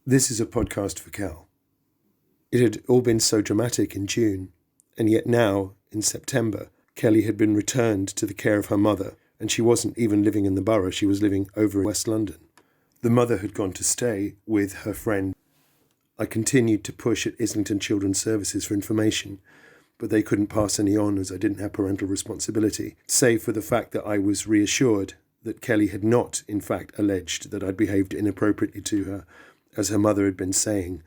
This is a podcast for Kel. It had all been so dramatic in June, and yet now, in September, Kelly had been returned to the care of her mother, and she wasn't even living in the borough, she was living over in West London. The mother had gone to stay with her friend. I continued to push at Islington Children's Services for information, but they couldn't pass any on as I didn't have parental responsibility, save for the fact that I was reassured that Kelly had not, in fact, alleged that I'd behaved inappropriately to her, as her mother had been saying.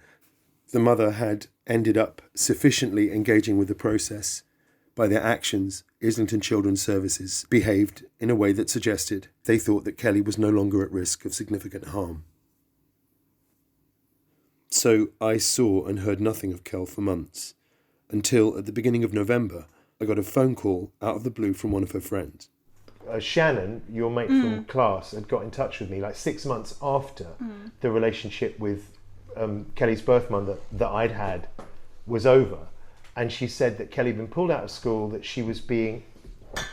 The mother had ended up sufficiently engaging with the process. By their actions, Islington Children's Services behaved in a way that suggested they thought that Kelly was no longer at risk of significant harm. So I saw and heard nothing of Kel for months, until at the beginning of November, I got a phone call out of the blue from one of her friends. Shannon, your mate from class, had got in touch with me like 6 months after the relationship with Kelly's birth mother that I'd had was over. And she said that Kelly had been pulled out of school, that she was being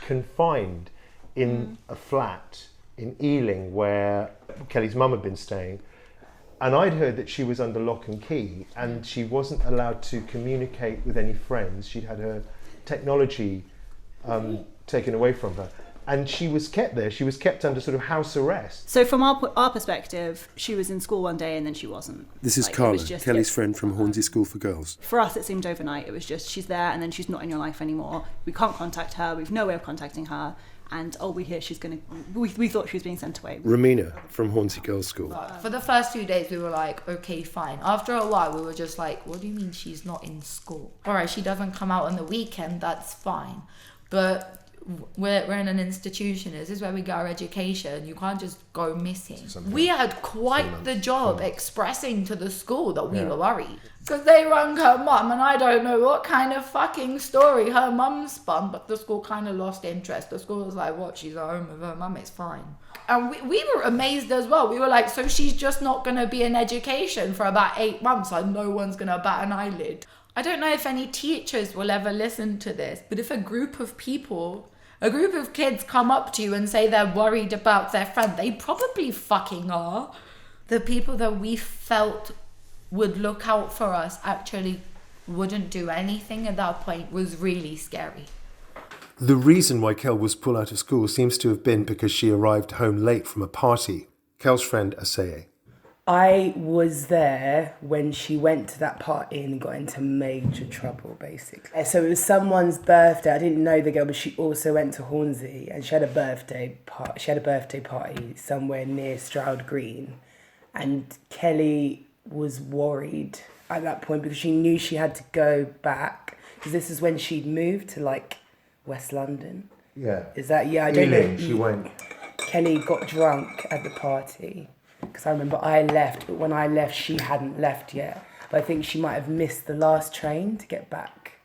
confined in a flat in Ealing where Kelly's mum had been staying. And I'd heard that she was under lock and key and she wasn't allowed to communicate with any friends. She'd had her technology taken away from her. And she was kept there. She was kept under sort of house arrest. So from our perspective, she was in school one day and then she wasn't. This is Carla, Kelly's friend from Hornsey School for Girls. For us, it seemed overnight. It was just, she's there and then she's not in your life anymore. We can't contact her. We've no way of contacting her. And we hear we thought she was being sent away. Ramina from Hornsey Girls School. For the first 2 days, we were like, okay, fine. After a while, we were just like, what do you mean she's not in school? All right, she doesn't come out on the weekend, that's fine. But we're in an institution. This is where we get our education. You can't just go missing. We had quite the job expressing to the school that we were worried. Because they rang her mum, and I don't know what kind of fucking story her mum spun, but the school kind of lost interest. The school was like, what, she's at home with her mum, it's fine. And we were amazed as well. We were like, so she's just not going to be in education for about 8 months and no one's going to bat an eyelid. I don't know if any teachers will ever listen to this, but if a group of kids come up to you and say they're worried about their friend, they probably fucking are. The people that we felt would look out for us actually wouldn't do anything at that point was really scary. The reason why Kel was pulled out of school seems to have been because she arrived home late from a party. Kel's friend, Aseye. I was there when she went to that party and got into major trouble, basically. So it was someone's birthday. I didn't know the girl, but she also went to Hornsey and she had a birthday party somewhere near Stroud Green. And Kelly was worried at that point because she knew she had to go back because this is when she'd moved to like West London. Yeah. Is that, I don't know. She went. Kelly got drunk at the party. Because I remember I left, but when I left, she hadn't left yet. But I think she might have missed the last train to get back.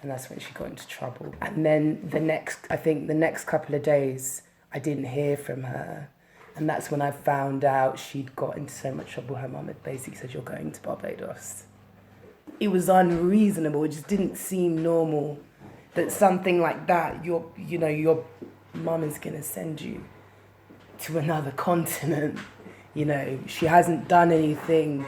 And that's when she got into trouble. And then the next couple of days, I didn't hear from her. And that's when I found out she'd got into so much trouble. Her mum had basically said, you're going to Barbados. It was unreasonable. It just didn't seem normal that something like that, your mum is going to send you to another continent. You know, she hasn't done anything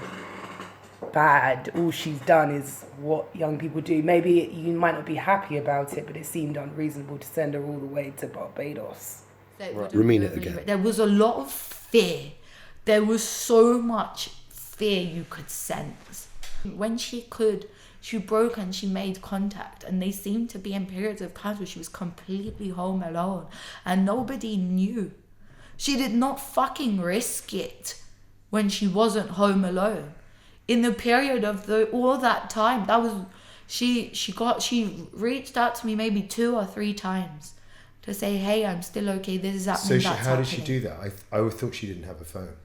bad. All she's done is what young people do. Maybe you might not be happy about it, but it seemed unreasonable to send her all the way to Barbados. Ramina again. There was a lot of fear. There was so much fear you could sense. When she broke and she made contact, and they seemed to be in periods of time where she was completely home alone and nobody knew. She did not fucking risk it when she wasn't home alone. In the period of all that time, that was she reached out to me maybe 2 or 3 times to say, hey, I'm still okay, this is happening. So how did she do that? I thought she didn't have a phone.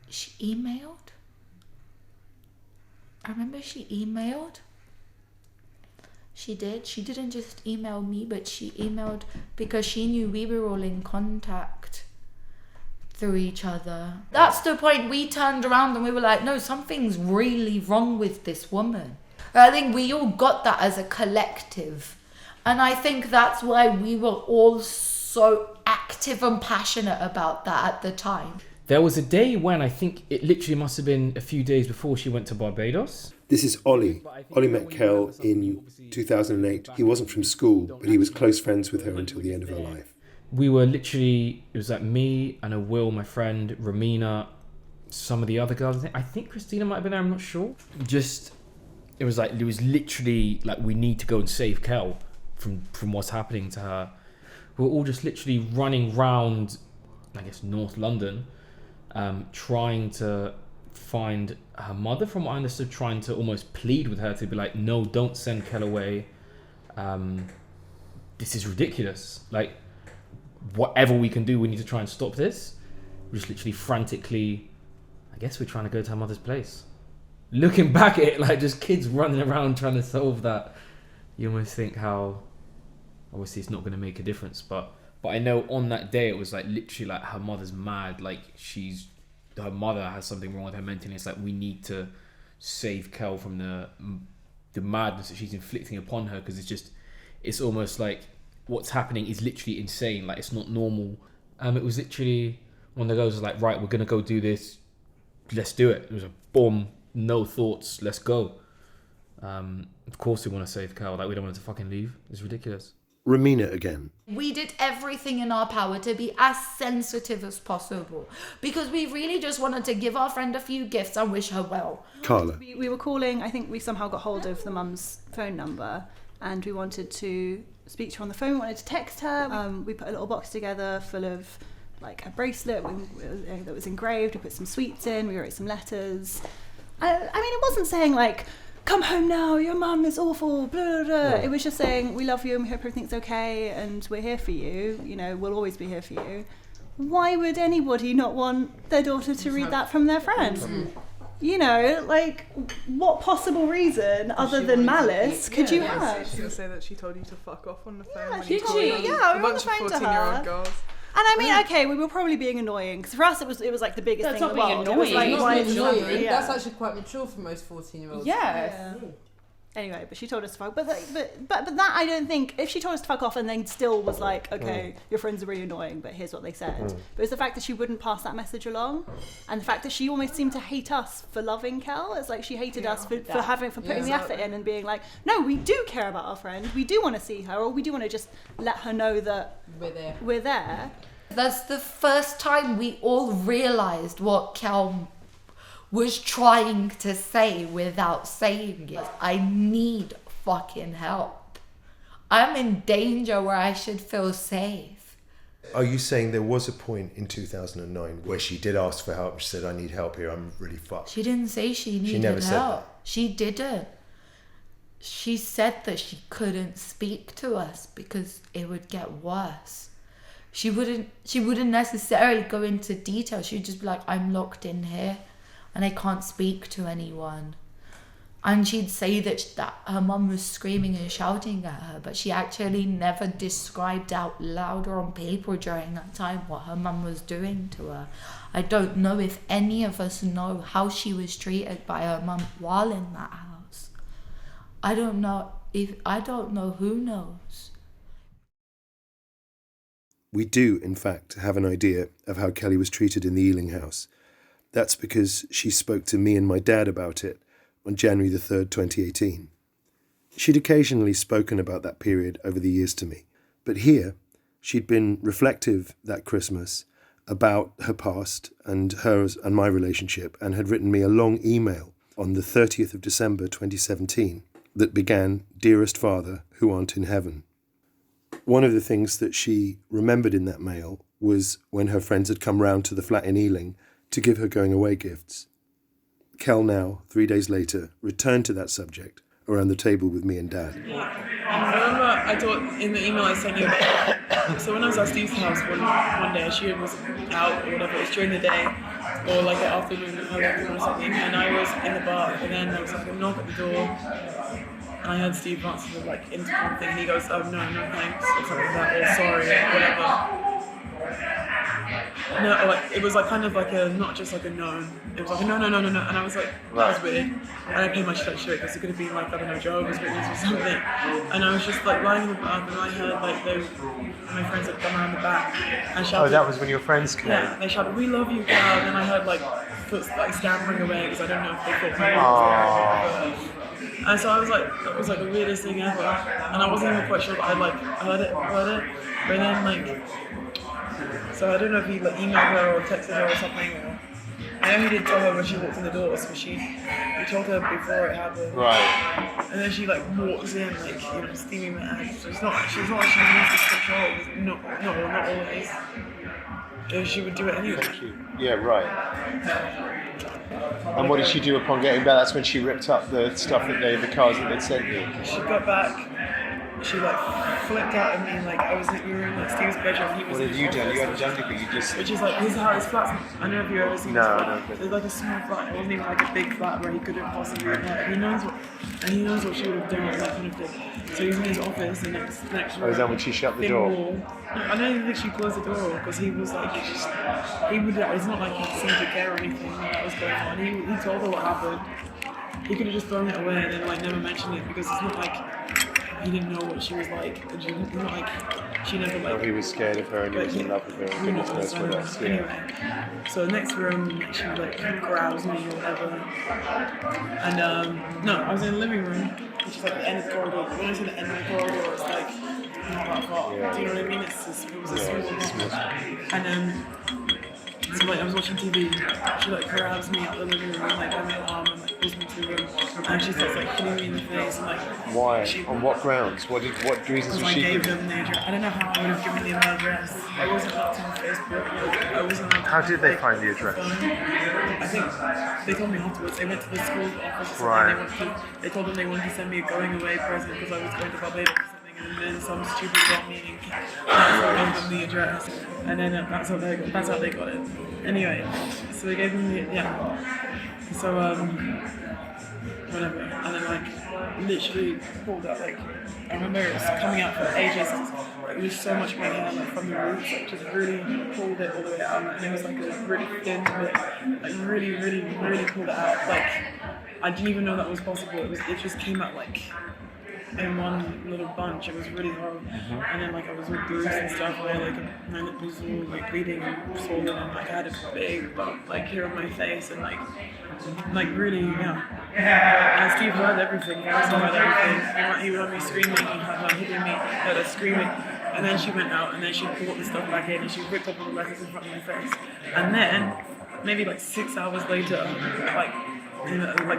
She emailed. I remember she emailed. She did. She didn't just email me, but she emailed because she knew we were all in contact through each other. That's the point. We turned around and we were like, no, something's really wrong with this woman. I think we all got that as a collective. And I think that's why we were all so active and passionate about that at the time. There was a day when I think it literally must have been a few days before she went to Barbados. This is Ollie. Ollie met Kel in 2008. He wasn't from school, but he was close friends with her until the end of her life. We were literally, it was like me and a Will, my friend, Ramina, some of the other girls. I think Christina might have been there, I'm not sure. It was literally like, we need to go and save Kel from what's happening to her. We were all just literally running round, I guess, North London, trying to find her mother, from what I understood, trying to almost plead with her to be like, no, don't send Kel away. This is ridiculous. Like, whatever we can do, we need to try and stop this. We're just literally frantically, I guess we're trying to go to her mother's place. Looking back at it, like just kids running around trying to solve that, you almost think how, obviously it's not going to make a difference, but I know on that day it was like literally like her mother's mad, like her mother has something wrong with her mentally. It's like, we need to save Kel from the madness that she's inflicting upon her, because it's almost like what's happening is literally insane. Like, it's not normal. It was literally one of the girls was like, right, we're gonna go do this, let's do it. It was a boom, no thoughts, let's go. Of course we want to save Kel. Like, we don't want her to fucking leave. It's ridiculous. Ramina again. We did everything in our power to be as sensitive as possible, because we really just wanted to give our friend a few gifts and wish her well. Carla. We were calling, I think we somehow got hold of the mum's phone number, and we wanted to speak to her on the phone, we wanted to text her. We put a little box together full of like a bracelet that was engraved. We put some sweets in, we wrote some letters. I mean, it wasn't saying like, come home now, your mum is awful, blah, blah, blah. Yeah. It was just saying, we love you and we hope everything's okay and we're here for you, you know, we'll always be here for you. Why would anybody not want their daughter to read that from their friend? Mm-hmm. You know, like, what possible reason other than malice could you have? She was saying that she told you to fuck off on the phone. Yeah, when she you told me. Yeah, we were on the phone to her. 14-year-old girls. And I mean, okay, we were probably being annoying, because for us it was like the biggest thing in the world. That's not being annoying. Like, Annoying. That's actually quite mature for most 14-year-olds. Yeah. Anyway, but she told us to fuck. But that, I don't think, if she told us to fuck off and then still was like, okay, your friends are really annoying, but here's what they said. But it was the fact that she wouldn't pass that message along, and the fact that she almost seemed to hate us for loving Kel. It's like she hated us for putting the effort in and being like, no, we do care about our friend, we do want to see her, or we do want to just let her know that we're there. That's the first time we all realised what Kel was trying to say without saying it. I need fucking help. I'm in danger where I should feel safe. Are you saying there was a point in 2009 where she did ask for help? She said, I need help here, I'm really fucked. She didn't say she needed help. She never said that. She didn't. She said that she couldn't speak to us because it would get worse. She wouldn't necessarily go into detail. She'd just be like, I'm locked in here and I can't speak to anyone. And she'd say that her mum was screaming and shouting at her, but she actually never described out loud or on paper during that time what her mum was doing to her. I don't know if any of us know how she was treated by her mum while in that house. I don't know who knows. We do, in fact, have an idea of how Kelly was treated in the Ealing house. That's because she spoke to me and my dad about it on January the 3rd, 2018. She'd occasionally spoken about that period over the years to me, but here she'd been reflective that Christmas about her past and hers and my relationship, and had written me a long email on the 30th of December 2017 that began, Dearest Father, who art in heaven. One of the things that she remembered in that mail was when her friends had come round to the flat in Ealing to give her going away gifts. Kel now, 3 days later, returned to that subject around the table with me and Dad. I remember I thought in the email I sent you about, so when I was at Steve's house one day, she was out or whatever, it was during the day, or like the afternoon or something, and I was in the bar, and then there was like a knock at the door, and I heard Steve answer the like intercom thing, and he goes, oh no thanks, or something like that, or sorry, or whatever. No, like it was like kind of like a not just like a no. It was like a no, and I was like that was weird. And I paid much attention to it because it could have been like I don't know Jehovah's Witness or something. And I was just like lying in the bath and I heard like my friends had come around the back and shouted. Oh, that was when your friends came. Yeah, they shouted, "We love you, Cal." And then I heard like foot like scampering away because I don't know if they thought my mom was there. And so I was like, that was like the weirdest thing ever. And I wasn't even quite sure that I like heard it. But then like, so I don't know if he like emailed her or texted her or something. Or, I know he did tell her when she walked in the door, so he told her before it happened. Right. And then she like walks in like, you know, steaming mad. So she's not like she needs to control. Not always. She would do it anyway. Yeah, right. And what did she do upon getting back? That's when she ripped up the stuff the cars that they'd sent you. She got back. She like flipped out at me like I was we were in like Steve's bedroom. He was. What had you done? You hadn't done anything. You just. Which is like his flat's. I don't know if you've ever seen. No. It's like a small flat. It wasn't even like a big flat where he couldn't possibly. Like, he knows what she would have done. That kind of thing. So he's in his office, the next room. Oh, is that when she shut the door? No, I don't even think she closed the door because he was like, he would. It's not like he seemed to care or anything that was going on. He told her what happened. He could have just thrown it away and then like never mentioned it because it's not like he didn't know what she was like. It's not like she never like. Oh, he was scared of her and he was in love with her. And goodness knows what else. Yeah. Anyway, so the next room she like grabs me or whatever. And no, I was in the living room, which is like the end of the corridor. When I say the end of the corridor, it's like not that far. Yeah. Do you know what I mean? It was a small one. And so like I was watching TV, she like grabs me out the living room and like by my arm and like pulls me to the room, and she starts like hitting me in the face and like. Why? On what grounds? What reasons was she gave giving? them the address. I don't know how I would have given them the address. I wasn't allowed to on Facebook. I wasn't allowed to. How did they find the address? I think they told me afterwards. They went to the school office. Right. They told them they wanted to send me a going away present because I was going to Barbados or something, and then some stupid got me and gave them the address, and then that's how they got it. Anyway, so they gave them the So whatever, and then like literally pulled out like I remember it was coming out for ages. It was so much of my hair like from the roots, like just really pulled it all the way out, and it was like a really thin bit, like really pulled it out. Like I didn't even know that was possible. It just came out like in one little bunch. It was really horrible. And then like I was all bruised and stuff where like my lip was all like bleeding and swollen, and like I had a big bump like here on my face, and like really and Steve heard everything. He heard everything. He heard me screaming, he heard her hitting me, heard her screaming, and then she went out and then she brought the stuff back in and she ripped up all the letters in front of my face. And then maybe like 6 hours later, like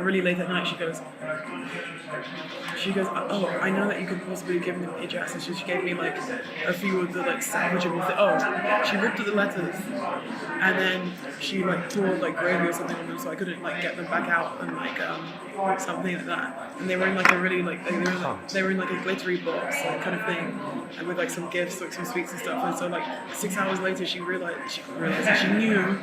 really late at night, she goes, oh, I know that you could possibly give me the address. And she gave me like a few of the like salvageable things. Oh, she ripped up the letters and then she like poured like gravy or something on them so I couldn't like get them back out and like something like that. And they were in like a really like they were in like a glittery box like kind of thing, and with like some gifts, like some sweets and stuff. And so like 6 hours later, she realized that she knew.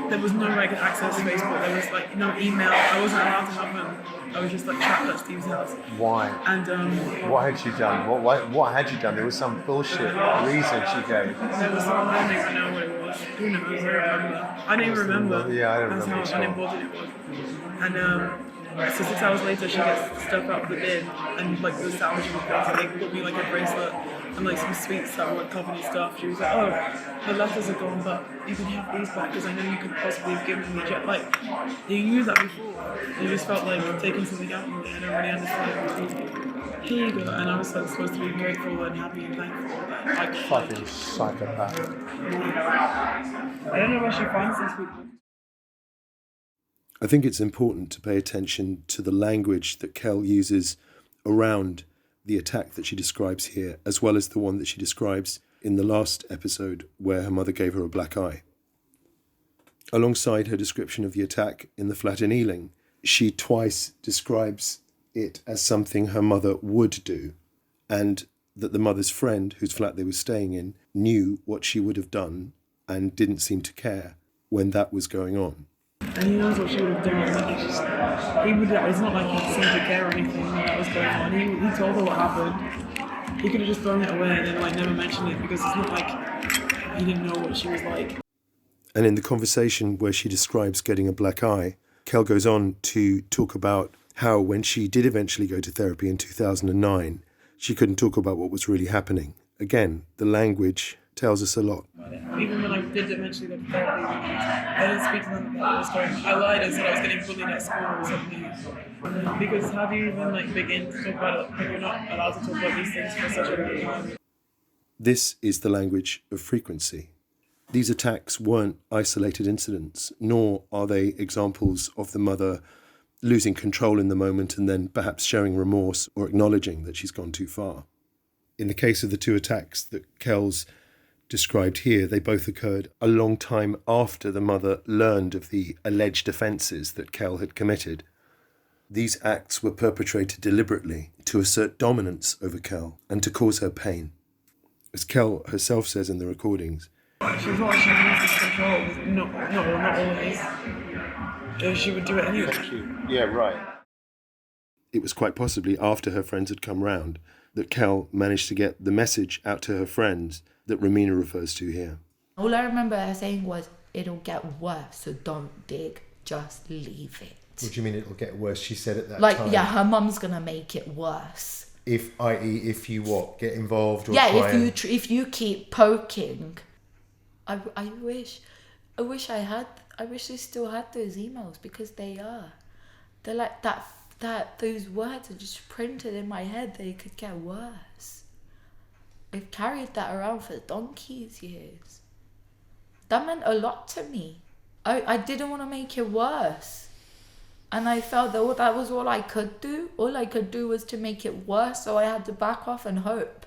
There was no way I could access Facebook. There was like no email. I wasn't allowed to have them. I was just like trapped at Steve's house. Why? And what had she done? What had you done? There was some bullshit reason she gave. There was some. I don't even know what it was. Who knows? I don't remember. I don't even remember. Yeah, I don't remember. That's how unimportant it was. And so 6 hours later, she gets stuff out of the bin and like the salvageable things. And they got me like a bracelet and like some sweets that were like company stuff. She was like, oh, the letters are gone, but you can have these back because I know you could possibly have given me jet. Like, you knew that before. You just felt like taking something out from me. I don't really understand. Here you go. And I was like supposed to be grateful and happy and thankful. Like, fucking psychopath. I don't know where she finds these people. I think it's important to pay attention to the language that Kel uses around the attack that she describes here, as well as the one that she describes in the last episode where her mother gave her a black eye. Alongside her description of the attack in the flat in Ealing, she twice describes it as something her mother would do, and that the mother's friend, whose flat they were staying in, knew what she would have done and didn't seem to care when that was going on. And he knows what she would have done. Like, he would. It's not like he seemed to care or anything that was going on. He told her what happened. He could have just thrown it away and then like never mentioned it because it's not like he didn't know what she was like. And in the conversation where she describes getting a black eye, Kel goes on to talk about how when she did eventually go to therapy in 2009, she couldn't talk about what was really happening. Again, the language tells us a lot. Even when I did eventually go to therapy, I didn't speak to them about what was going on. I lied and said I was getting bullied at school or something. Because how do you even begin to talk about it when you're not allowed to talk about these things for such a long time? This is the language of frequency. These attacks weren't isolated incidents, nor are they examples of the mother losing control in the moment and then perhaps showing remorse or acknowledging that she's gone too far. In the case of the two attacks that Kel's described here, they both occurred a long time after the mother learned of the alleged offences that Kel had committed. These acts were perpetrated deliberately to assert dominance over Kel and to cause her pain. As Kel herself says in the recordings, She was not actually losing control. Not always. She would do it anyway. Yeah, right. It was quite possibly after her friends had come round that Kel managed to get the message out to her friends that Romina refers to here. All I remember her saying was, it'll get worse, so don't dig, just leave it. What do you mean it'll get worse? She said at that like, time. yeah, her mum's gonna make it worse. i.e., if you what, get involved or yeah, try if you keep poking. I wish I still had those emails, because they're like that those words are just printed in my head. They could get worse. I've carried that around for donkey's years. That meant a lot to me. I didn't want to make it worse. And I felt that was all I could do. All I could do was to make it worse, so I had to back off and hope.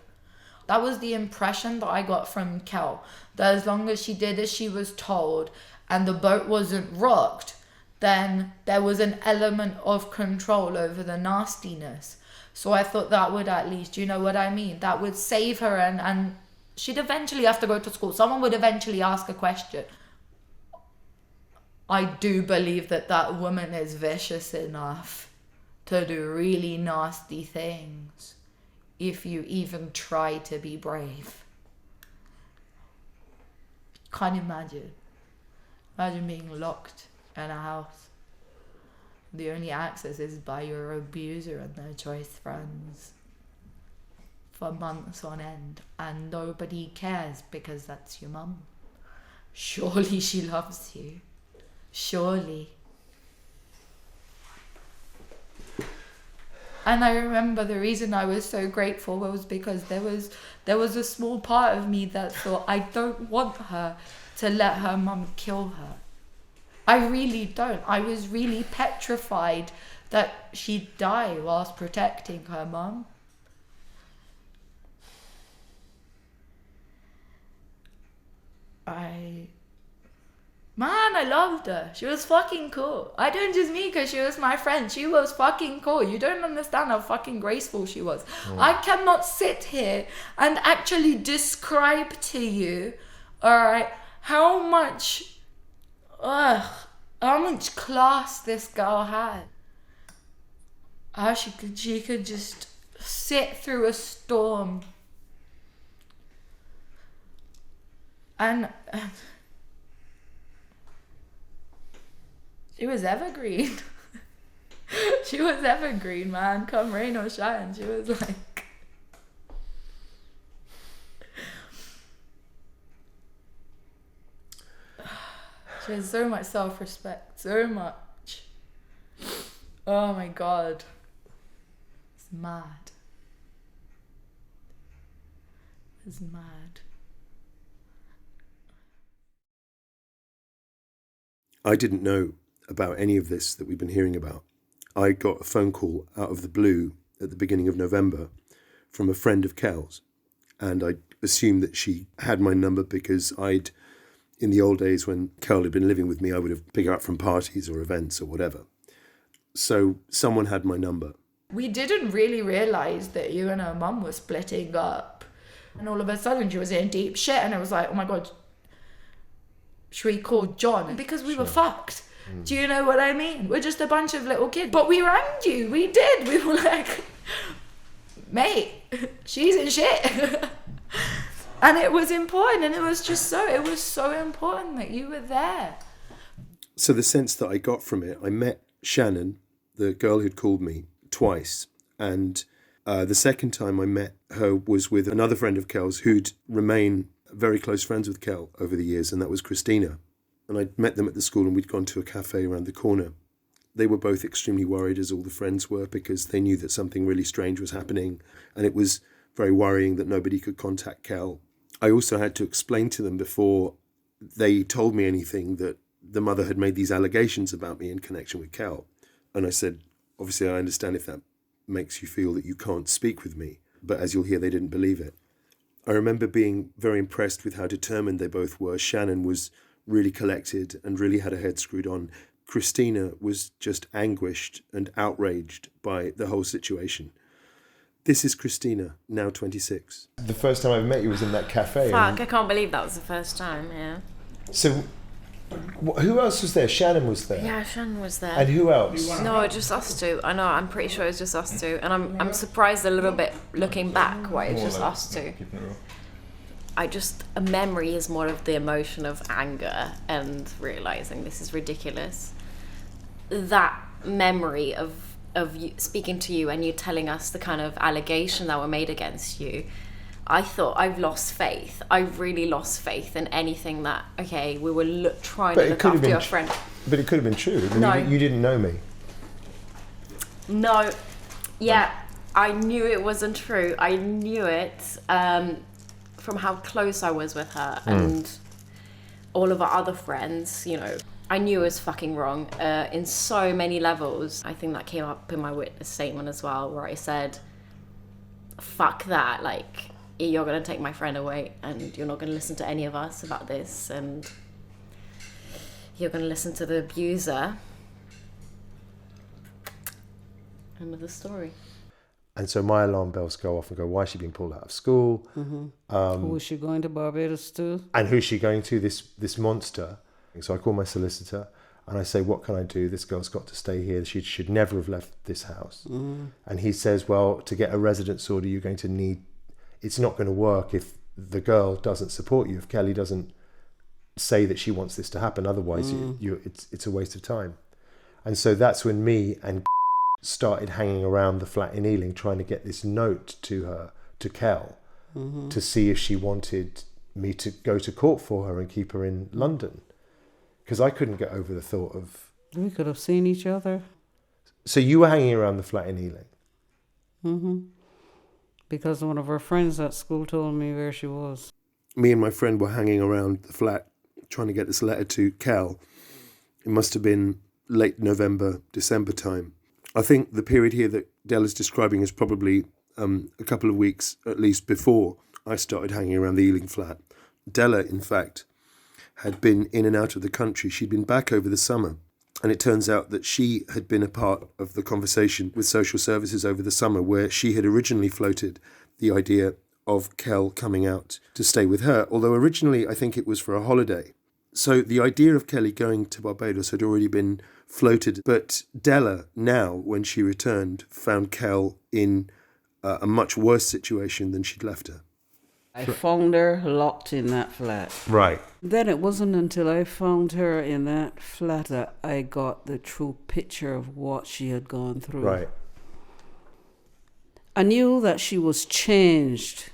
That was the impression that I got from Kel. That as long as she did as she was told and the boat wasn't rocked, then there was an element of control over the nastiness. So I thought that would at least, you know what I mean? That would save her, and she'd eventually have to go to school. Someone would eventually ask a question. I do believe that woman is vicious enough to do really nasty things if you even try to be brave. Can't imagine. Imagine being locked in a house. The only access is by your abuser and their choice friends for months on end, and nobody cares because that's your mum. Surely she loves you. Surely. And I remember the reason I was so grateful was because there was a small part of me that thought, I don't want her to let her mum kill her. I really don't. I was really petrified that she'd die whilst protecting her mum. Man, I loved her. She was fucking cool. I don't just mean because she was my friend. She was fucking cool. You don't understand how fucking graceful she was. I cannot sit here and actually describe to you, alright, how much class this girl had. How she could just sit through a storm. And she was evergreen. She was evergreen, man. Come rain or shine. She was like... She has so much self-respect. So much. Oh my God. It's mad. It's mad. I didn't know about any of this that we've been hearing about. I got a phone call out of the blue at the beginning of November from a friend of Kel's, and I assumed that she had my number because in the old days when Kel had been living with me, I would have picked her up from parties or events or whatever. So someone had my number. We didn't really realise that you and her mum were splitting up. And all of a sudden she was in deep shit, and it was like, oh my God, should we call John? Because we were fucked. Do you know what I mean? We're just a bunch of little kids. But we rang you. We did. We were like, mate, she's in shit. And it was important, and it was so important that you were there. So the sense that I got from it, I met Shannon, the girl who'd called me, twice. And the second time I met her was with another friend of Kel's who'd remained very close friends with Kel over the years, and that was Christina. And I'd met them at the school, and we'd gone to a cafe around the corner. They were both extremely worried, as all the friends were, because they knew that something really strange was happening, and it was very worrying that nobody could contact Kel. I also had to explain to them before they told me anything that the mother had made these allegations about me in connection with Kel. And I said, obviously, I understand if that makes you feel that you can't speak with me. But as you'll hear, they didn't believe it. I remember being very impressed with how determined they both were. Shannon was really collected and really had her head screwed on. Christina was just anguished and outraged by the whole situation. This is Christina, now 26. The first time I ever met you was in that cafe. Fuck, I can't believe that was the first time, yeah. So, who else was there? Shannon was there? Yeah, Shannon was there. And who else? No, just us two. I know, I'm pretty sure it was just us two. And I'm surprised a little bit looking back why it's just us two. A memory is more of the emotion of anger and realising this is ridiculous. That memory of you speaking to you and you telling us the kind of allegation that were made against you, I thought I've lost faith. I really lost faith in anything that, okay, we were trying to look after your friend. But it could have been true. I mean, No. you didn't know me. No, yeah, I knew it wasn't true. I knew it from how close I was with her and all of our other friends, you know. I knew it was fucking wrong in so many levels. I think that came up in my witness statement as well, where I said, fuck that, like, you're going to take my friend away and you're not going to listen to any of us about this and you're going to listen to the abuser. End of the story. And so my alarm bells go off and go, why is she being pulled out of school? Who is she going to Barbados to? And who's she going to, this monster? So I call my solicitor and I say, what can I do? This girl's got to stay here. She should never have left this house. And he says, well, to get a residence order, you're going to need, it's not going to work if the girl doesn't support you, if Kelly doesn't say that she wants this to happen. Otherwise, it's a waste of time. And so that's when me and started hanging around the flat in Ealing, trying to get this note to her, to Kel, to see if she wanted me to go to court for her and keep her in London. Because I couldn't get over the thought of... We could have seen each other. So you were hanging around the flat in Ealing? Because one of her friends at school told me where she was. Me and my friend were hanging around the flat trying to get this letter to Kel. It must have been late November, December time. I think the period here that Della's describing is probably a couple of weeks at least before I started hanging around the Ealing flat. Della, in fact, had been in and out of the country. She'd been back over the summer. And it turns out that she had been a part of the conversation with social services over the summer, where she had originally floated the idea of Kel coming out to stay with her, although originally I think it was for a holiday. So the idea of Kelly going to Barbados had already been floated, but Della, now, when she returned, found Kel in a much worse situation than she'd left her. I found her locked in that flat. Right. Then it wasn't until I found her in that flat that I got the true picture of what she had gone through. Right. I knew that she was changed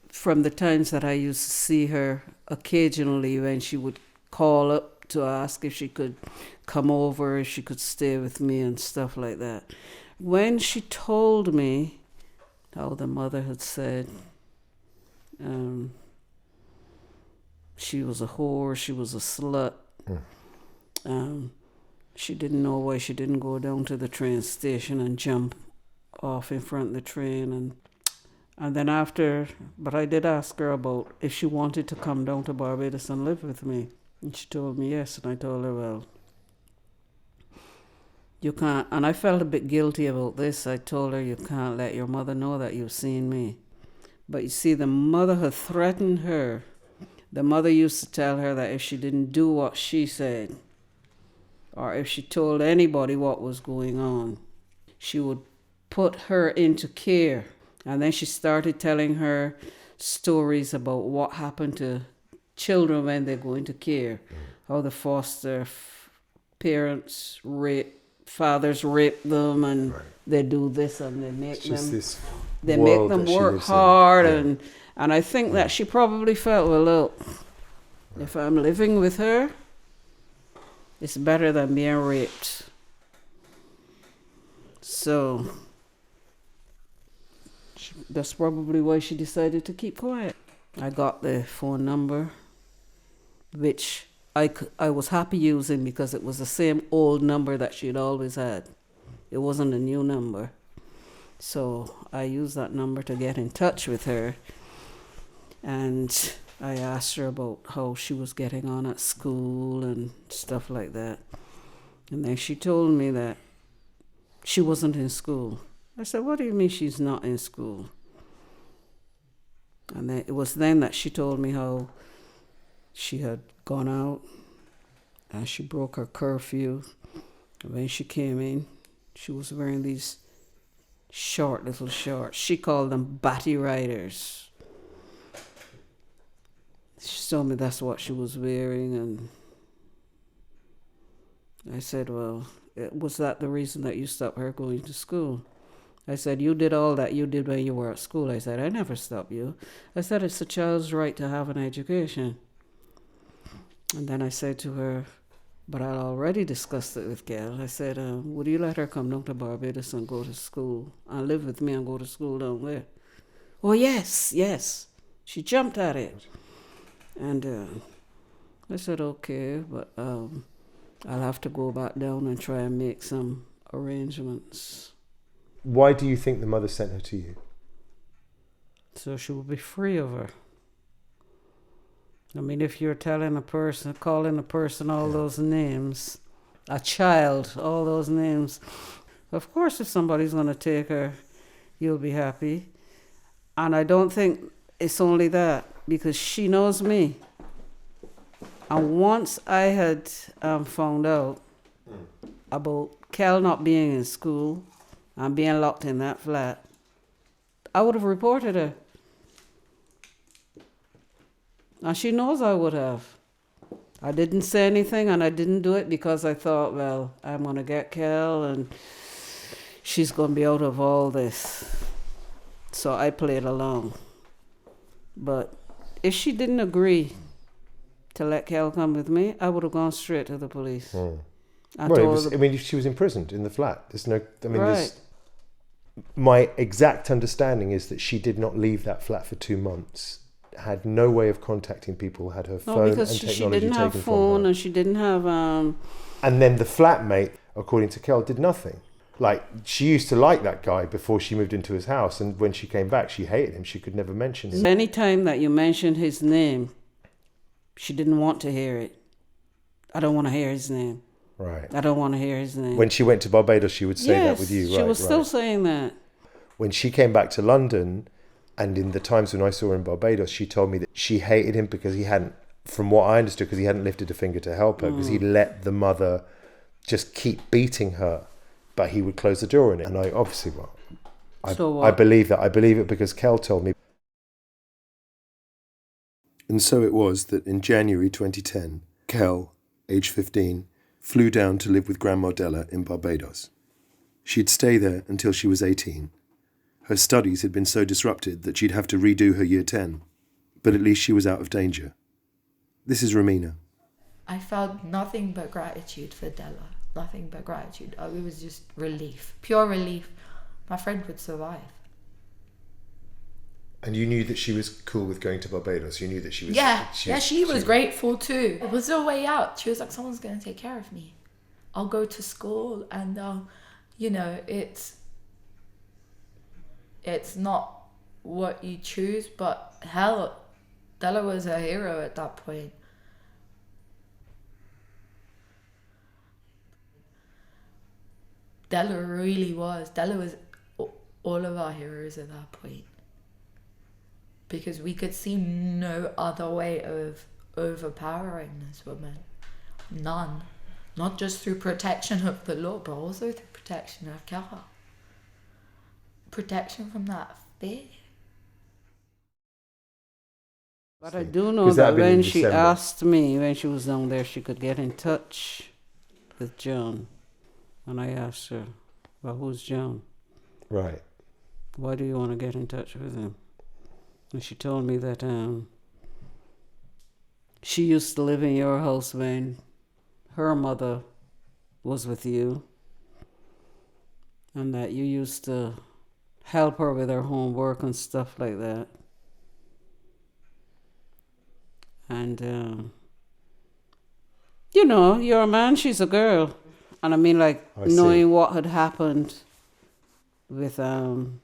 from the times that I used to see her occasionally when she would call up to ask if she could come over, if she could stay with me and stuff like that. When she told me how the mother had said she was a whore, she was a slut. She didn't know why she didn't go down to the train station and jump off in front of the train. And then after, but I did ask her about if she wanted to come down to Barbados and live with me. And she told me yes, and I told her, well, you can't, and I felt a bit guilty about this. I told her, you can't let your mother know that you've seen me. But you see, the mother had threatened her. The mother used to tell her that if she didn't do what she said, or if she told anybody what was going on, she would put her into care. And then she started telling her stories about what happened to children when they go into care, how the foster parents fathers rape them, and they do this, and they make them work hard, and I think that she probably felt, well, look, if I'm living with her, it's better than being raped. So that's probably why she decided to keep quiet. I got the phone number, which I was happy using because it was the same old number that she'd always had. It wasn't a new number. So I used that number to get in touch with her. And I asked her about how she was getting on at school and stuff like that. And then she told me that she wasn't in school. I said, what do you mean she's not in school? And then it was then that she told me how she had gone out and she broke her curfew. And when she came in, she was wearing these short little shorts. She called them batty riders. She told me that's what she was wearing, and I said, well, was that the reason that you stopped her going to school? I said, you did all that you did when you were at school. I said, I never stopped you. I said, it's a child's right to have an education. And then I said to her, but I already discussed it with Kel. I said, would you let her come down to Barbados and go to school and live with me and go to school down there? Oh, yes. She jumped at it. And I said, okay, but I'll have to go back down and try and make some arrangements. Why do you think the mother sent her to you? So she will be free of her. I mean, if you're calling a person all those names, a child, all those names, of course if somebody's going to take her, you'll be happy. And I don't think it's only that, because she knows me. And once I had found out about Kel not being in school and being locked in that flat, I would have reported her. And she knows I would have. I didn't say anything, and I didn't do it because I thought, well, I'm going to get Kel and she's going to be out of all this. So I played along. But if she didn't agree to let Kel come with me, I would have gone straight to the police. She was imprisoned in the flat. My exact understanding is that she did not leave that flat for 2 months. Had no way of contacting people, had her phone and technology taken from her. She didn't have phone and she didn't have... And then the flatmate, according to Kel, did nothing. Like, she used to like that guy before she moved into his house, and when she came back, she hated him. She could never mention him. Any time that you mentioned his name, she didn't want to hear it. I don't want to hear his name. Right. I don't want to hear his name. When she went to Barbados, she would say that with you, right? She was still saying that. When she came back to London, and in the times when I saw her in Barbados, she told me that she hated him because he hadn't, from what I understood, because he hadn't lifted a finger to help her, because he let the mother just keep beating her, but he would close the door on it. And I obviously, I believe that. I believe it because Kel told me. And so it was that in January 2010, Kel, age 15, flew down to live with Grandma Della in Barbados. She'd stay there until she was 18. Her studies had been so disrupted that she'd have to redo her year 10, but at least she was out of danger. This is Romina. I felt nothing but gratitude for Della. Nothing but gratitude. It was just relief, pure relief. My friend would survive. And you knew that she was cool with going to Barbados? You knew that she was... She was grateful too. It was her way out. She was like, someone's going to take care of me. I'll go to school and, it's not what you choose, but hell, Della was a hero at that point. Della really was. Della was all of our heroes at that point. Because we could see no other way of overpowering this woman. None. Not just through protection of the law, but also through protection of Kel. Protection from that fear. But I do know 'Cause that that'd been in when she December. asked me when she was down there, she could get in touch with John. And I asked her, well, who's John? Right. Why do you want to get in touch with him? And she told me that she used to live in your house when her mother was with you. And that you used to help her with her homework and stuff like that. And, you know, you're a man, she's a girl. And I mean, like, I see. knowing what had happened with, and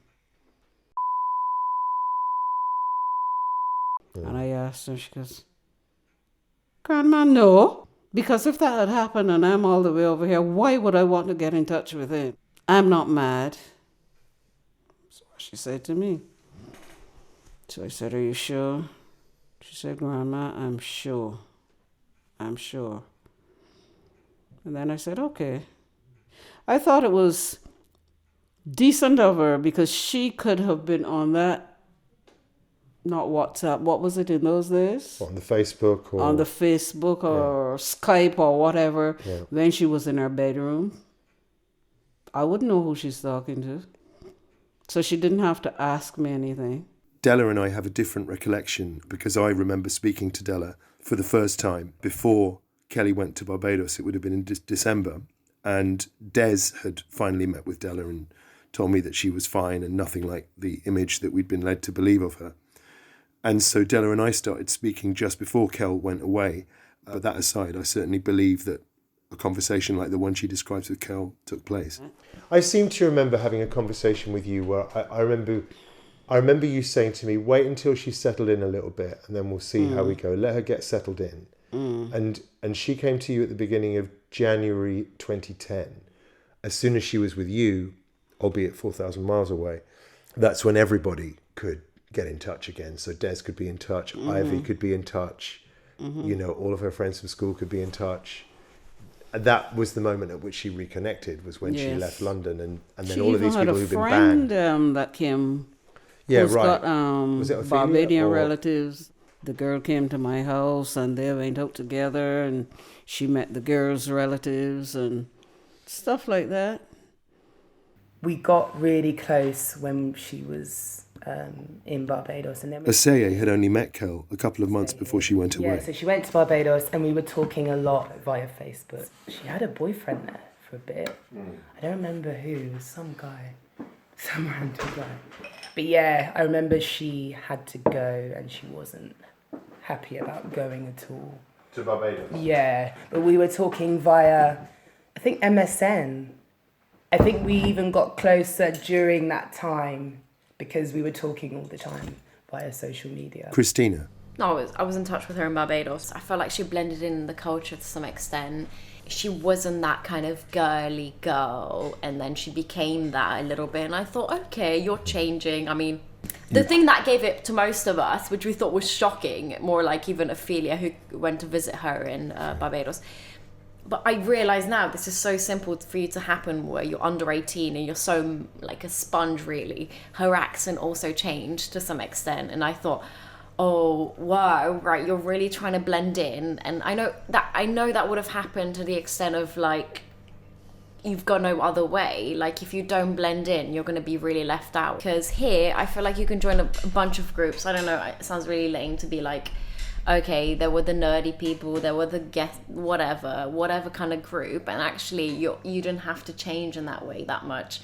I asked her, she goes, Grandma, no. Because if that had happened and I'm all the way over here, why would I want to get in touch with him? I'm not mad. That's what she said to me. So I said, are you sure? She said, Grandma, I'm sure. I'm sure. And then I said, okay. I thought it was decent of her because she could have been on that, not WhatsApp, what was it in those days? What, on the Facebook or On the Facebook or Skype or whatever, when she was in her bedroom. I wouldn't know who she's talking to. So she didn't have to ask me anything. Della and I have a different recollection because I remember speaking to Della for the first time before Kelly went to Barbados. It would have been in December. And Des had finally met with Della and told me that she was fine and nothing like the image that we'd been led to believe of her. And so Della and I started speaking just before Kel went away. But that aside, I certainly believe that a conversation like the one she describes with Kel took place. I seem to remember having a conversation with you where I remember you saying to me, wait until she's settled in a little bit and then we'll see how we go. Let her get settled in. And she came to you at the beginning of January 2010. As soon as she was with you, albeit 4,000 miles away, that's when everybody could get in touch again. So Des could be in touch, Ivy could be in touch, you know, all of her friends from school could be in touch. And that was the moment at which she reconnected, was when she left London, and then She all of these even had people a who've been friend banned. that came. Yeah, who's right. Got Was it Ophelia Barbadian or- relatives. The girl came to my house and they went out together and she met the girl's relatives and stuff like that. We got really close when she was in Barbados, and then Aseye had only met Kel a couple of months before she went away. Yeah, so she went to Barbados and we were talking a lot via Facebook. She had a boyfriend there for a bit. I don't remember who, it was some guy, some random guy. But yeah, I remember she had to go and she wasn't happy about going at all. To Barbados? Yeah, but we were talking via, I think, MSN. I think we even got closer during that time because we were talking all the time via social media. Christina. No, I was in touch with her in Barbados. I felt like she blended in the culture to some extent. She wasn't that kind of girly girl, and then she became that a little bit. And I thought, okay, you're changing. I mean, the thing that gave it to most of us, which we thought was shocking, more like even Ophelia, who went to visit her in Barbados. But I realise now this is so simple for you to happen where you're under 18 and you're so like a sponge, really. Her accent also changed to some extent. And I thought, oh, wow, right, you're really trying to blend in. And I know that would have happened to the extent of like, you've got no other way. Like if you don't blend in, you're going to be really left out. Because here, I feel like you can join a bunch of groups. I don't know, it sounds really lame to be like, okay, there were the nerdy people, there were the whatever kind of group, and actually you didn't have to change in that way that much.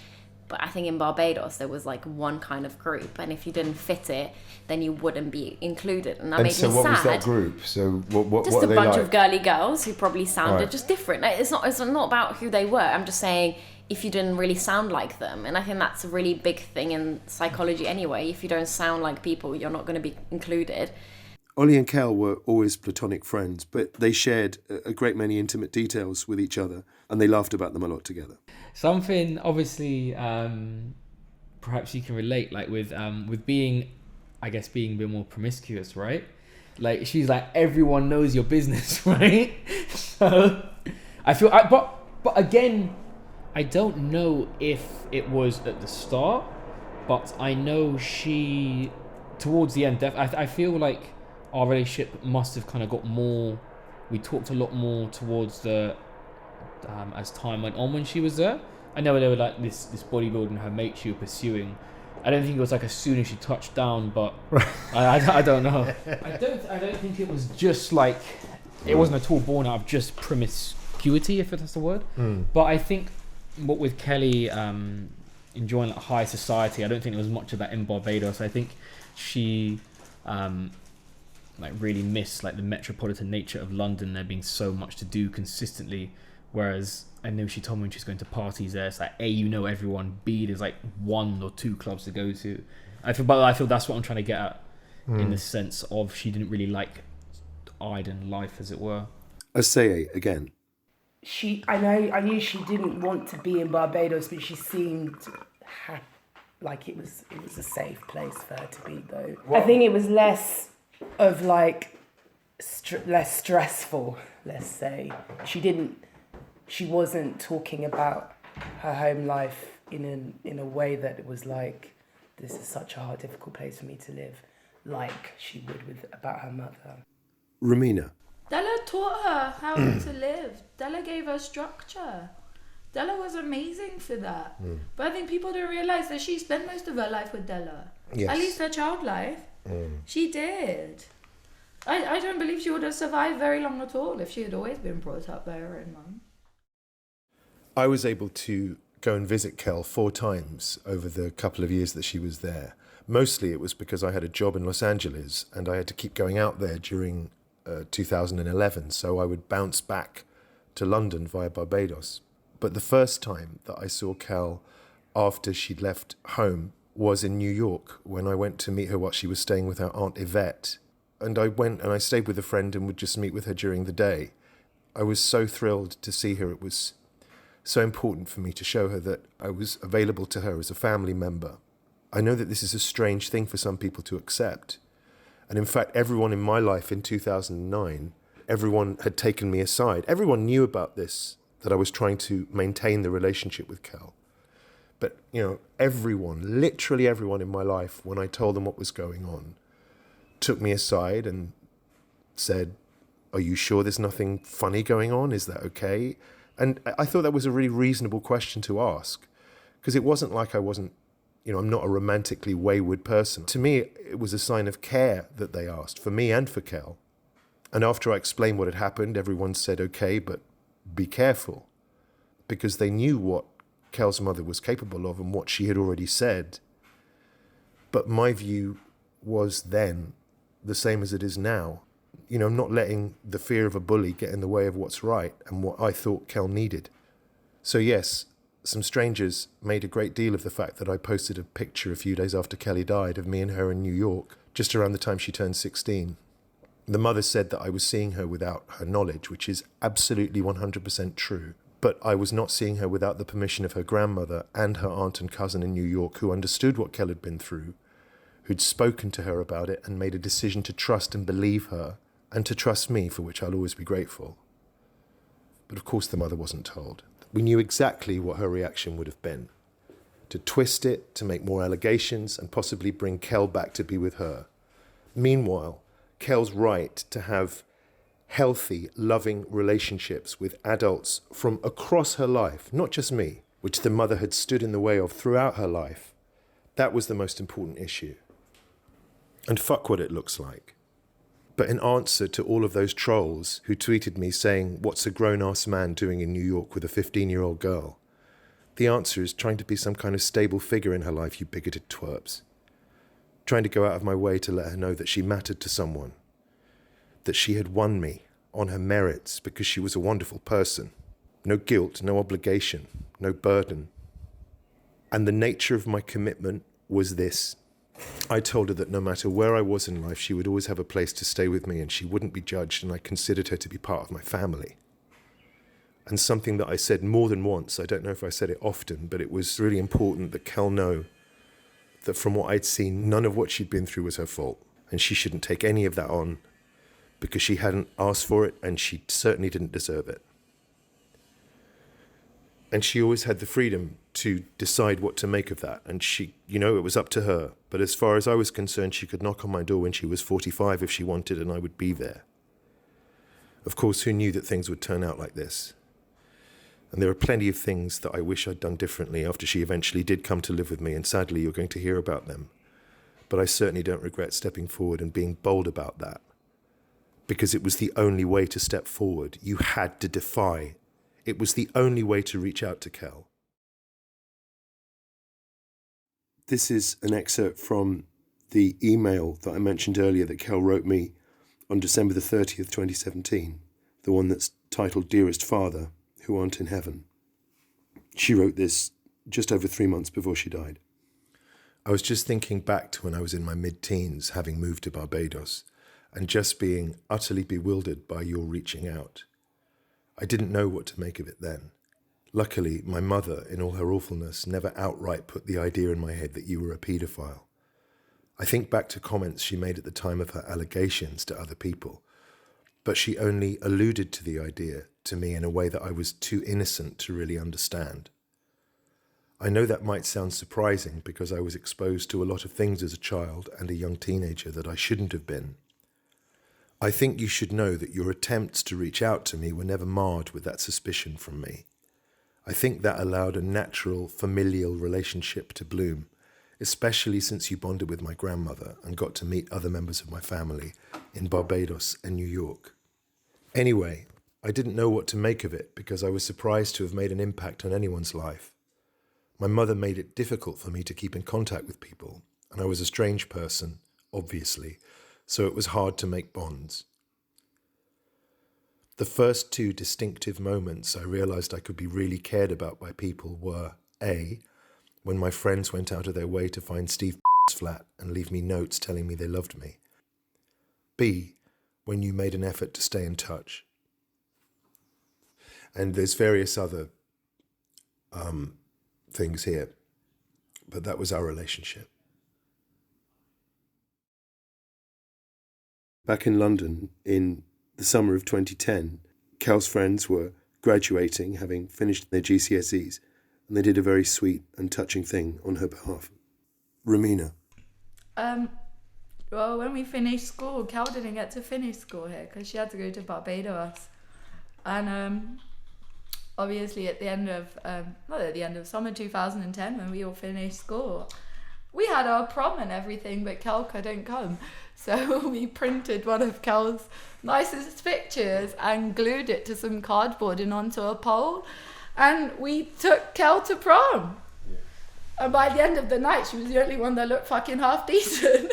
But I think in Barbados there was like one kind of group, and if you didn't fit it, then you wouldn't be included, and that made me sad. And so what was that group? So what just are a they bunch like? of girly girls who probably sounded Right. just different. Like, it's not about who they were. I'm just saying if you didn't really sound like them, and I think that's a really big thing in psychology anyway. If you don't sound like people, you're not going to be included. Ollie and Kel were always platonic friends, but they shared a great many intimate details with each other, and they laughed about them a lot together. Something obviously, perhaps you can relate, like with being, I guess, being a bit more promiscuous, right? Like she's like, everyone knows your business, right? So I feel, but again, I don't know if it was at the start, but I know she, towards the end, I feel like our relationship must have kind of got more. We talked a lot more towards the as time went on when she was there. I know there were like this bodybuilding her mate she was pursuing. I don't think it was like as soon as she touched down, but I don't know. I don't think it was just like it wasn't at all born out of just promiscuity, if that's the word. But I think what with Kelly enjoying like high society, I don't think there was much of that in Barbados. I think she like really missed like the metropolitan nature of London, there being so much to do consistently. Whereas I know she told me when she's going to parties there, it's like A, you know everyone, B, there's like 1 or 2 clubs to go to. I feel that's what I'm trying to get at in the sense of she didn't really like Iden life, as it were. Aseye again. I knew she didn't want to be in Barbados, but she seemed like it was a safe place for her to be, though. I think it was less of like less stressful, let's say. She wasn't talking about her home life in a way that it was like, this is such a hard, difficult place for me to live, like she would about her mother. Romina. Della taught her how to live. Della gave her structure. Della was amazing for that. But I think people don't realise that she spent most of her life with Della. Yes. At least her child life. She did. I don't believe she would have survived very long at all if she had always been brought up by her own mum. I was able to go and visit Kel 4 times over the couple of years that she was there. Mostly it was because I had a job in Los Angeles and I had to keep going out there during 2011, so I would bounce back to London via Barbados. But the first time that I saw Kel after she'd left home was in New York, when I went to meet her while she was staying with her Aunt Yvette. And I went and I stayed with a friend and would just meet with her during the day. I was so thrilled to see her. It was so important for me to show her that I was available to her as a family member. I know that this is a strange thing for some people to accept. And in fact, everyone in my life in 2009, everyone had taken me aside. Everyone knew about this, that I was trying to maintain the relationship with Kel. But, everyone, literally everyone in my life, when I told them what was going on, took me aside and said, "Are you sure there's nothing funny going on? Is that okay?" And I thought that was a really reasonable question to ask, because it wasn't like I wasn't, I'm not a romantically wayward person. To me, it was a sign of care that they asked, for me and for Kel. And after I explained what had happened, everyone said, "Okay, but be careful," because they knew what Kel's mother was capable of and what she had already said. But my view was then the same as it is now. Not letting the fear of a bully get in the way of what's right and what I thought Kel needed. So yes, some strangers made a great deal of the fact that I posted a picture a few days after Kelly died of me and her in New York, just around the time she turned 16. The mother said that I was seeing her without her knowledge, which is absolutely 100% true. But I was not seeing her without the permission of her grandmother and her aunt and cousin in New York, who understood what Kel had been through, who'd spoken to her about it and made a decision to trust and believe her, and to trust me, for which I'll always be grateful. But of course the mother wasn't told. We knew exactly what her reaction would have been. To twist it, to make more allegations, and possibly bring Kel back to be with her. Meanwhile, Kel's right to have healthy, loving relationships with adults from across her life, not just me, which the mother had stood in the way of throughout her life, that was the most important issue. And fuck what it looks like. But in answer to all of those trolls who tweeted me saying, "What's a grown-ass man doing in New York with a 15-year-old girl?" the answer is trying to be some kind of stable figure in her life, you bigoted twerps. Trying to go out of my way to let her know that she mattered to someone. That she had won me on her merits because she was a wonderful person. No guilt, no obligation, no burden. And the nature of my commitment was this. I told her that no matter where I was in life, she would always have a place to stay with me and she wouldn't be judged, and I considered her to be part of my family. And something that I said more than once, I don't know if I said it often, but it was really important that Kel know that from what I'd seen, none of what she'd been through was her fault, and she shouldn't take any of that on because she hadn't asked for it and she certainly didn't deserve it. And she always had the freedom to decide what to make of that. And she, it was up to her. But as far as I was concerned, she could knock on my door when she was 45 if she wanted, and I would be there. Of course, who knew that things would turn out like this? And there are plenty of things that I wish I'd done differently after she eventually did come to live with me, and sadly you're going to hear about them. But I certainly don't regret stepping forward and being bold about that, because it was the only way to step forward. You had to defy. It was the only way to reach out to Kel. This is an excerpt from the email that I mentioned earlier that Kel wrote me on December the 30th, 2017, the one that's titled Dearest Father, Who Aren't in Heaven. She wrote this just over 3 months before she died. I was just thinking back to when I was in my mid-teens, having moved to Barbados, and just being utterly bewildered by your reaching out. I didn't know what to make of it then. Luckily, my mother, in all her awfulness, never outright put the idea in my head that you were a paedophile. I think back to comments she made at the time of her allegations to other people, but she only alluded to the idea to me in a way that I was too innocent to really understand. I know that might sound surprising because I was exposed to a lot of things as a child and a young teenager that I shouldn't have been. I think you should know that your attempts to reach out to me were never marred with that suspicion from me. I think that allowed a natural, familial relationship to bloom, especially since you bonded with my grandmother and got to meet other members of my family in Barbados and New York. Anyway, I didn't know what to make of it because I was surprised to have made an impact on anyone's life. My mother made it difficult for me to keep in contact with people, and I was a strange person, obviously, so it was hard to make bonds. The first 2 distinctive moments I realized I could be really cared about by people were A, when my friends went out of their way to find Steve's flat and leave me notes telling me they loved me. B, when you made an effort to stay in touch. And there's various other things here, but that was our relationship. Back in London in the summer of 2010, Kel's friends were graduating, having finished their GCSEs, and they did a very sweet and touching thing on her behalf. Romina. Well, when we finished school, Kel didn't get to finish school here because she had to go to Barbados. And obviously at the end of summer 2010, when we all finished school, we had our prom and everything, but Kel couldn't come. So we printed one of Kel's nicest pictures and glued it to some cardboard and onto a pole. And we took Kel to prom. Yeah. And by the end of the night, she was the only one that looked fucking half decent.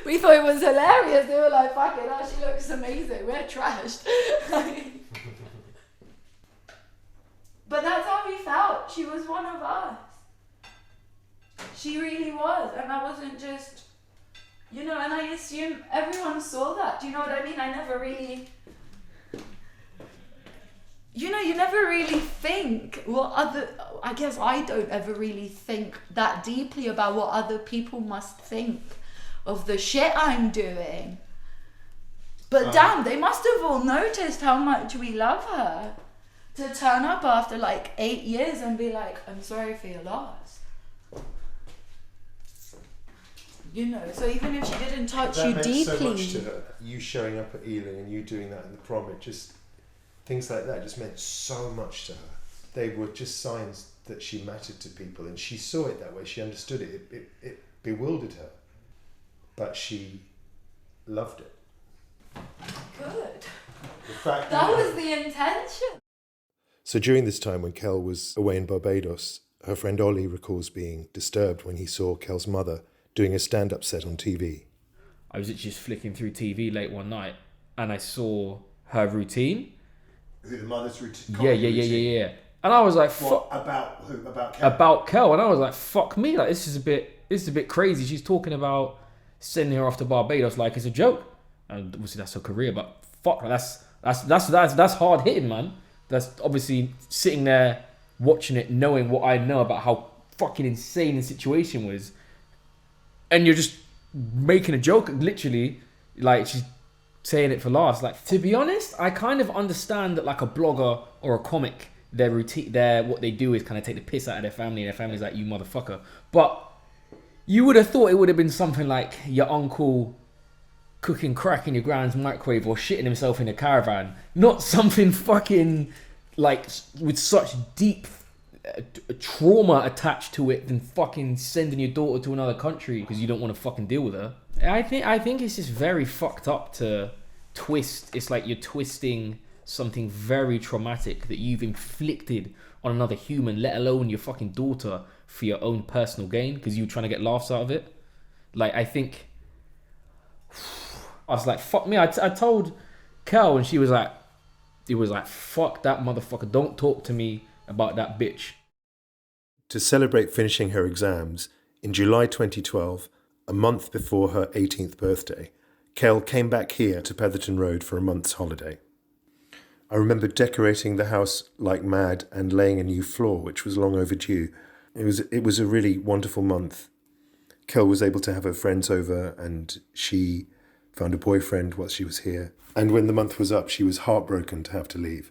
We thought it was hilarious. They were like, fuck it, she looks amazing. We're trashed. But that's how we felt. She was one of us. She really was. And I wasn't just, and I assume everyone saw that. Do you know what I mean? I never really... you never really think I guess I don't ever really think that deeply about what other people must think of the shit I'm doing. But damn, they must have all noticed how much we love her. To turn up after 8 years and be like, I'm sorry for your loss. So even if she didn't touch you deeply. That meant so much to her. You showing up at Ealing and you doing that in the prom, things like that just meant so much to her. They were just signs that she mattered to people, and she saw it that way. She understood it. It bewildered her, but she loved it. Good. The fact that was the intention. So during this time when Kel was away in Barbados, her friend Ollie recalls being disturbed when he saw Kel's mother doing a stand-up set on TV. I was just flicking through TV late one night and I saw her routine. The mother's routine? Yeah. And I was like, fuck. About who? About Kel? About Kel. And I was like, fuck me. This is a bit crazy. She's talking about sending her off to Barbados like it's a joke. And obviously that's her career, but fuck, that's hard hitting, man. That's obviously sitting there watching it, knowing what I know about how fucking insane the situation was, and you're just making a joke, literally, she's saying it for last. Like, to be honest, I kind of understand that like a blogger or a comic, their routine, what they do is kind of take the piss out of their family, and their family's like, you motherfucker. But you would have thought it would have been something like your uncle cooking crack in your grand's microwave or shitting himself in a caravan. Not something fucking like with such deep trauma attached to it than fucking sending your daughter to another country because you don't want to fucking deal with her. I think it's just very fucked up to twist. It's like you're twisting something very traumatic that you've inflicted on another human, let alone your fucking daughter, for your own personal gain because you're trying to get laughs out of it. Like, I think I was like, fuck me. I told Kel, and she was like, it was like, fuck that motherfucker. Don't talk to me about that bitch. To celebrate finishing her exams, in July 2012, a month before her 18th birthday, Kel came back here to Petherton Road for a month's holiday. I remember decorating the house like mad and laying a new floor, which was long overdue. It was a really wonderful month. Kel was able to have her friends over, and she found a boyfriend while she was here. And when the month was up, she was heartbroken to have to leave.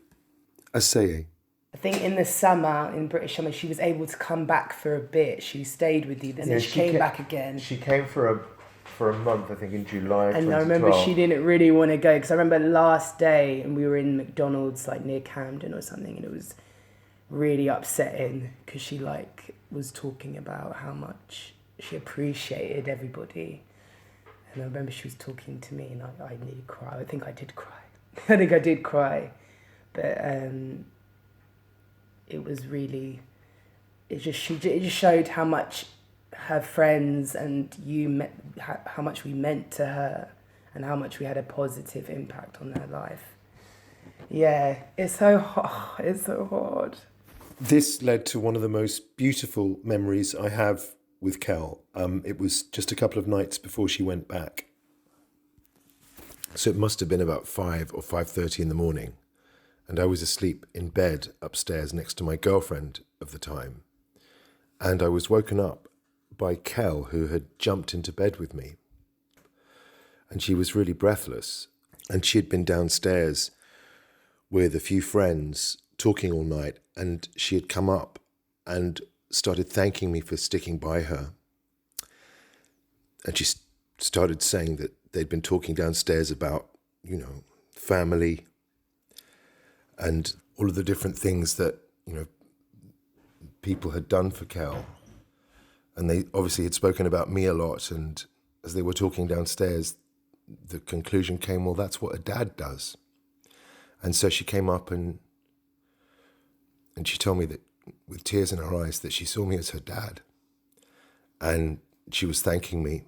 Aseye. I think in the summer, in British summer, she was able to come back for a bit. She stayed with you, then she came back again. She came for a month, I think, in July. And 2012. I remember she didn't really want to go because I remember last day, and we were in McDonald's like near Camden or something, and it was really upsetting because she like was talking about how much she appreciated everybody. And I remember she was talking to me, and I nearly cried. I think I did cry. I think I did cry, but it was really. It just showed how much her friends and you meant, how much we meant to her, and how much we had a positive impact on her life. Yeah, it's so hard. It's so hard. This led to one of the most beautiful memories I have with Kel. It was just a couple of nights before she went back. So it must have been about 5 or 5:30 in the morning, and I was asleep in bed upstairs next to my girlfriend of the time. And I was woken up by Kel, who had jumped into bed with me. And she was really breathless. And she had been downstairs with a few friends talking all night, and she had come up and started thanking me for sticking by her. And she started saying that they'd been talking downstairs about, family and all of the different things that, people had done for Kel. And they obviously had spoken about me a lot. And as they were talking downstairs, the conclusion came, well, that's what a dad does. And so she came up and she told me that with tears in her eyes that she saw me as her dad. And she was thanking me.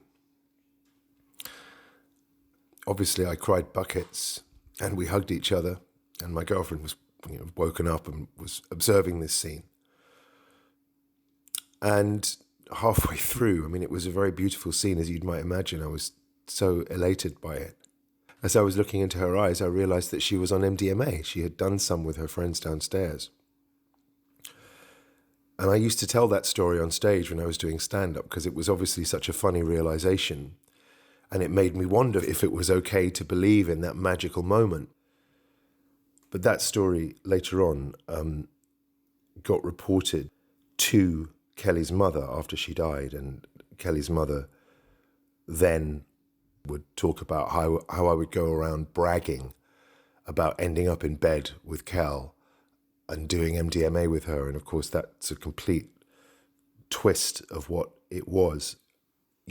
Obviously, I cried buckets and we hugged each other. And my girlfriend was woken up and was observing this scene. And halfway through, it was a very beautiful scene, as you might imagine. I was so elated by it. As I was looking into her eyes, I realized that she was on MDMA. She had done some with her friends downstairs. And I used to tell that story on stage when I was doing stand-up because it was obviously such a funny realization. And it made me wonder if it was okay to believe in that magical moment. But that story later on got reported to Kelly's mother after she died, and Kelly's mother then would talk about how I would go around bragging about ending up in bed with Kel and doing MDMA with her. And of course, that's a complete twist of what it was.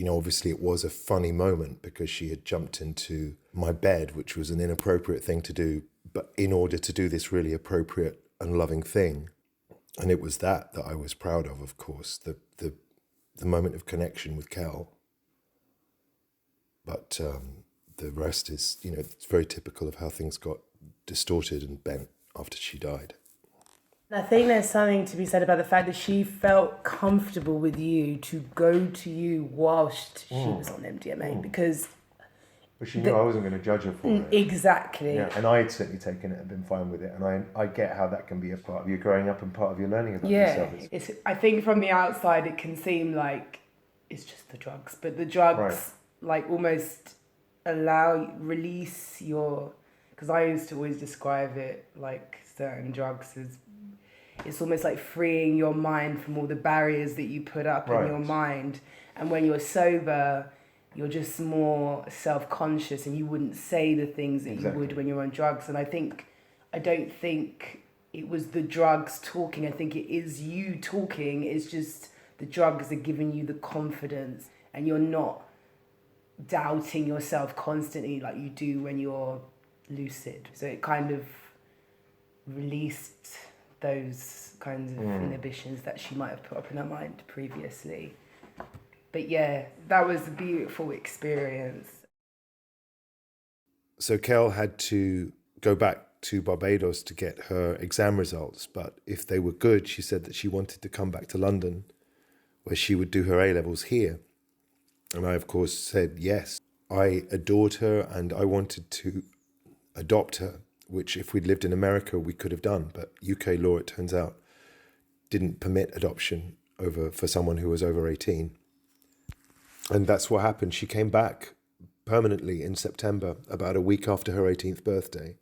Obviously it was a funny moment because she had jumped into my bed, which was an inappropriate thing to do, but in order to do this really appropriate and loving thing. And it was that I was proud of course, the moment of connection with Kel. But the rest is, it's very typical of how things got distorted and bent after she died. I think there's something to be said about the fact that she felt comfortable with you to go to you whilst she was on MDMA because... But she knew I wasn't going to judge her for it. Exactly. Yeah, and I had certainly taken it and been fine with it. And I get how that can be a part of your growing up and part of your learning about yourself. I think from the outside it can seem like it's just the drugs. But the drugs, like almost release your, because I used to always describe it like certain drugs as, it's almost like freeing your mind from all the barriers that you put up in your mind. And when you're sober, you're just more self-conscious and you wouldn't say the things that you would when you're on drugs. And I don't think it was the drugs talking. I think it is you talking. It's just the drugs are giving you the confidence and you're not doubting yourself constantly like you do when you're lucid. So it kind of released those kinds of inhibitions that she might have put up in her mind previously. But yeah, that was a beautiful experience. So Kel had to go back to Barbados to get her exam results, but if they were good, she said that she wanted to come back to London where she would do her A-levels here. And I, of course, said yes. I adored her and I wanted to adopt her, which if we'd lived in America, we could have done. But UK law, it turns out, didn't permit adoption for someone who was over 18. And that's what happened. She came back permanently in September, about a week after her 18th birthday.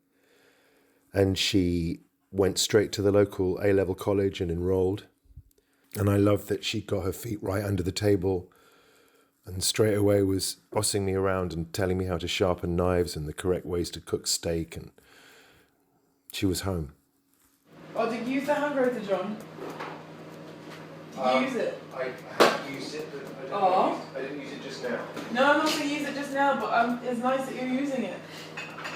And she went straight to the local A-level college and enrolled. And I love that she got her feet right under the table and straight away was bossing me around and telling me how to sharpen knives and the correct ways to cook steak. And she was home. Oh, did you use the hand rotor, John? Did you use it? I have used it, but I didn't use it just now. No, I'm not going to use it just now, but it's nice that you're using it.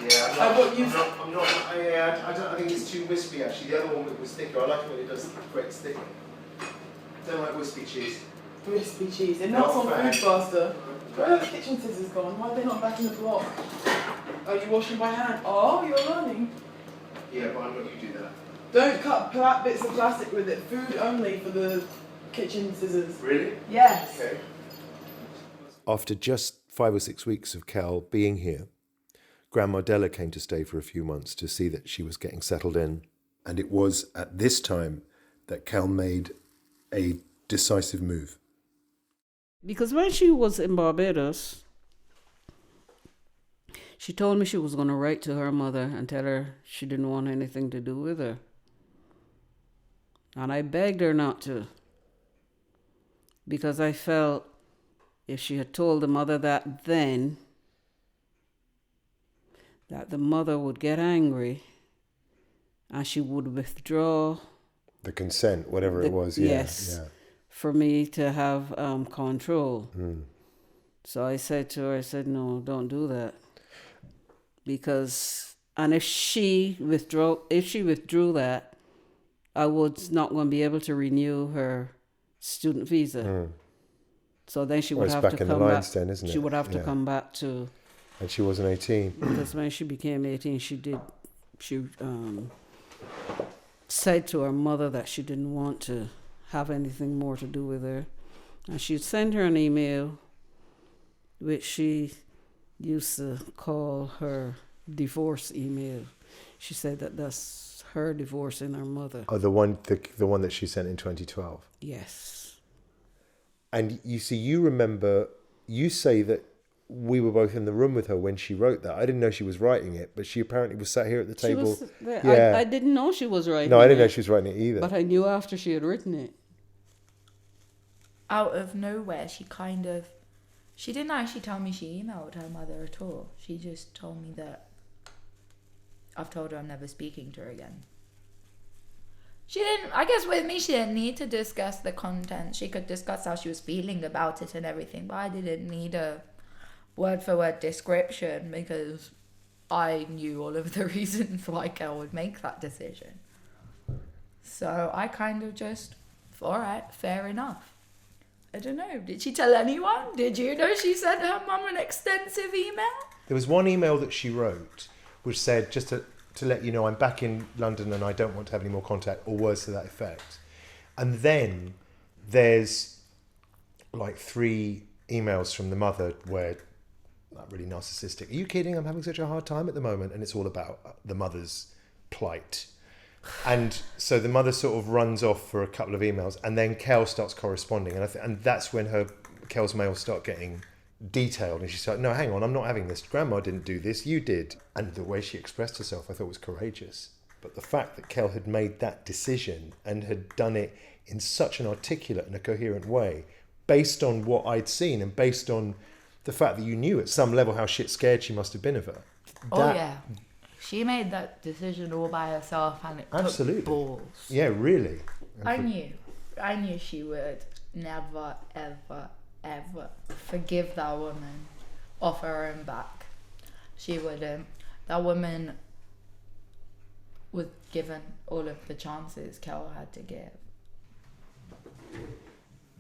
Yeah, I think it's too wispy actually. The other one was thicker. I like it when it does great sticking. Don't like wispy cheese. Wispy cheese. It melts on food faster. Where are the kitchen scissors gone? Why are they not back in the block? Are you washing by hand? Oh, you're learning. Yeah, but I'm not going to do that. Don't cut flat bits of plastic with it. Food only for the kitchen scissors. Really? Yes. Okay. After just 5 or 6 weeks of Kel being here, Grandma Della came to stay for a few months to see that she was getting settled in. And it was at this time that Kel made a decisive move. Because when she was in Barbados, she told me she was going to write to her mother and tell her she didn't want anything to do with her. And I begged her not to. Because I felt if she had told the mother that then, that the mother would get angry and she would withdraw. The consent, whatever it was, yeah. Yes, for me to have control. So I said to her, no, don't do that. Because, and if she withdrew that, I was not going to be able to renew her student visa. So then she would have to come back. Then, isn't it? She would have to come back to. And she wasn't 18. Because when she became 18, she said to her mother that she didn't want to have anything more to do with her. And she'd send her an email, which she used to call her divorce email. She said that that's her divorcing her mother. Oh, the one that she sent in 2012? Yes. And you see, you say that we were both in the room with her when she wrote that. I didn't know she was writing it, but she apparently was sat here at the table. She was there. Yeah. I didn't know she was writing it. No, I didn't know she was writing it either. But I knew after she had written it. Out of nowhere, she didn't actually tell me she emailed her mother at all. She just told me that I've told her I'm never speaking to her again. I guess with me, she didn't need to discuss the content. She could discuss how she was feeling about it and everything, but I didn't need a word-for-word description because I knew all of the reasons why Kel would make that decision. So I kind of just, all right, fair enough. I don't know. Did she tell anyone? Did you know she sent her mum an extensive email? There was one email that she wrote which said, just to let you know, I'm back in London and I don't want to have any more contact, or words to that effect. And then there's like 3 emails from the mother where, not really narcissistic, are you kidding? I'm having such a hard time at the moment. And it's all about the mother's plight. And so the mother sort of runs off for a couple of emails and then Kel starts corresponding. And that's when Kel's mails start getting detailed, and she's like, no, hang on, I'm not having this. Grandma didn't do this, you did. And the way she expressed herself, I thought was courageous. But the fact that Kel had made that decision and had done it in such an articulate and a coherent way, based on what I'd seen and based on the fact that you knew at some level how shit scared she must have been of her. Oh yeah, she made that decision all by herself, and it absolutely took balls. Yeah, really. I knew she would never, ever, ever forgive that woman off her own back. She wouldn't. That woman was given all of the chances Kel had to give.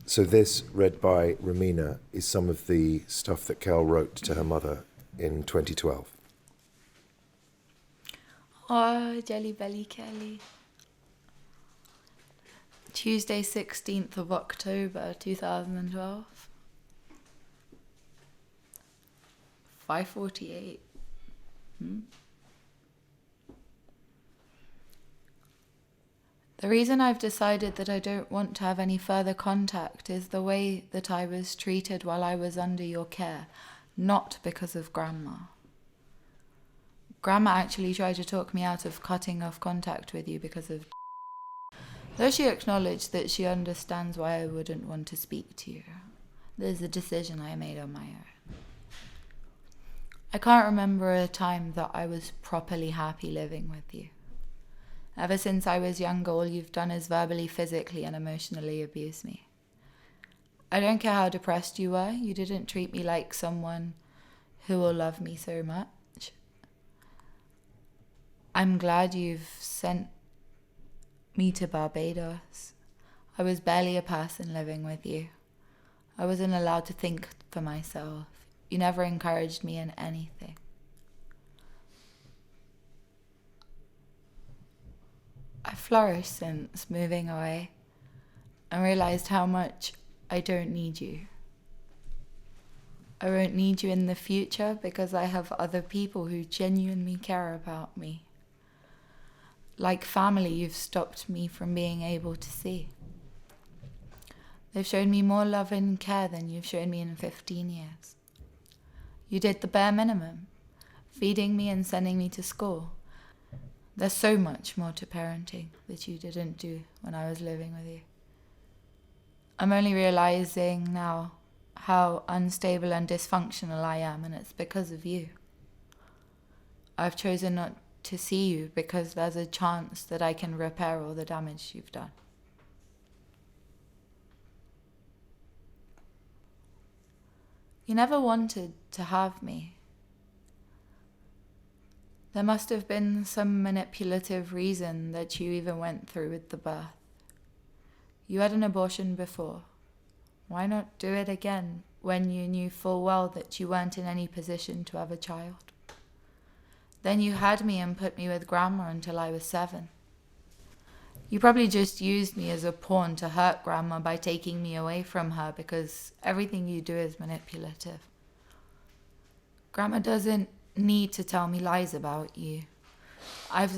So this, read by Romina, is some of the stuff that Kel wrote to her mother in 2012. Oh, Jelly Belly Kelly. Tuesday, 16th of October, 2012. 5:48. The reason I've decided that I don't want to have any further contact is the way that I was treated while I was under your care, not because of Grandma. Grandma actually tried to talk me out of cutting off contact with you because of... Though she acknowledged that she understands why I wouldn't want to speak to you, there's a decision I made on my own. I can't remember a time that I was properly happy living with you. Ever since I was younger, all you've done is verbally, physically, and emotionally abuse me. I don't care how depressed you were, you didn't treat me like someone who will love me so much. I'm glad you've sent me to Barbados. I was barely a person living with you. I wasn't allowed to think for myself. You never encouraged me in anything. I flourished since moving away and realized how much I don't need you. I won't need you in the future because I have other people who genuinely care about me. Like family, you've stopped me from being able to see. They've shown me more love and care than you've shown me in 15 years. You did the bare minimum, feeding me and sending me to school. There's so much more to parenting that you didn't do when I was living with you. I'm only realizing now how unstable and dysfunctional I am, and it's because of you. I've chosen not to see you because there's a chance that I can repair all the damage you've done. You never wanted to have me. There must have been some manipulative reason that you even went through with the birth. You had an abortion before. Why not do it again when you knew full well that you weren't in any position to have a child? Then you had me and put me with Grandma until I was 7. You probably just used me as a pawn to hurt Grandma by taking me away from her because everything you do is manipulative. Grandma doesn't need to tell me lies about you. I've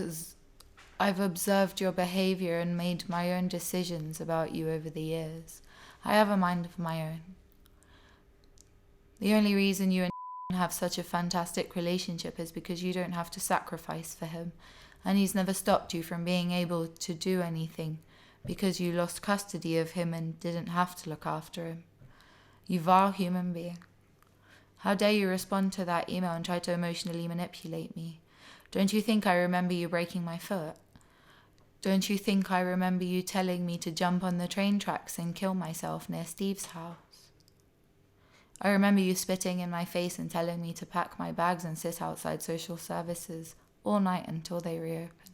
observed your behavior and made my own decisions about you over the years. I have a mind of my own. The only reason you and have such a fantastic relationship is because you don't have to sacrifice for him, and he's never stopped you from being able to do anything because you lost custody of him and didn't have to look after him. You vile human being. How dare you respond to that email and try to emotionally manipulate me? Don't you think I remember you breaking my foot? Don't you think I remember you telling me to jump on the train tracks and kill myself near Steve's house? I remember you spitting in my face and telling me to pack my bags and sit outside social services all night until they reopened.